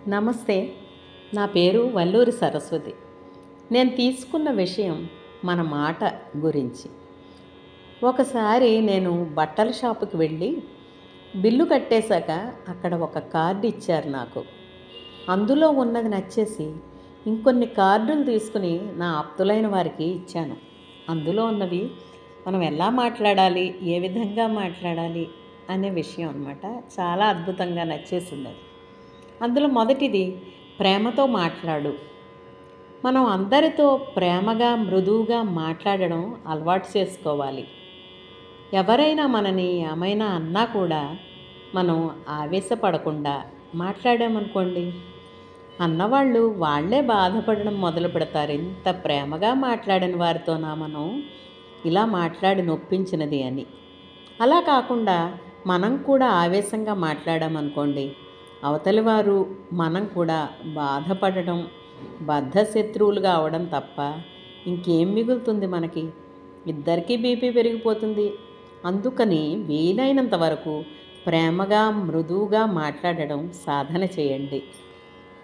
నమస్తే. నా పేరు వల్లూరి సరస్వతి. నేను తీసుకున్న విషయం మన మాట గురించి. ఒకసారి నేను బట్టల షాపుకి వెళ్ళి బిల్లు కట్టేశాక అక్కడ ఒక కార్డు ఇచ్చారు నాకు. అందులో ఉన్నది నచ్చేసి ఇంకొన్ని కార్డులు తీసుకుని నా ఆప్తులైన వారికి ఇచ్చాను. అందులో ఉన్నవి మనం ఎలా మాట్లాడాలి, ఏ విధంగా మాట్లాడాలి అనే విషయం అన్నమాట. చాలా అద్భుతంగా నచ్చేసింది అది. అందులో మొదటిది ప్రేమతో మాట్లాడు. మనం అందరితో ప్రేమగా మృదువుగా మాట్లాడడం అలవాటు చేసుకోవాలి. ఎవరైనా మనని ఏమైనా అన్నా కూడా మనం ఆవేశపడకుండా మాట్లాడామనుకోండి, అన్నవాళ్ళు వాళ్ళే బాధపడడం మొదలు పెడతారు. ఇంత ప్రేమగా మాట్లాడిన వారితోనా మనం ఇలా మాట్లాడి నొప్పించినది అని. అలా కాకుండా మనం కూడా ఆవేశంగా మాట్లాడామనుకోండి, అవతలి వారు మనం కూడా బాధపడడం, బద్ధశత్రువులుగా అవడం తప్ప ఇంకేం మిగులుతుంది మనకి? ఇద్దరికీ బీపీ పెరిగిపోతుంది. అందుకని వీలైనంత వరకు ప్రేమగా మృదువుగా మాట్లాడడం సాధన చేయండి.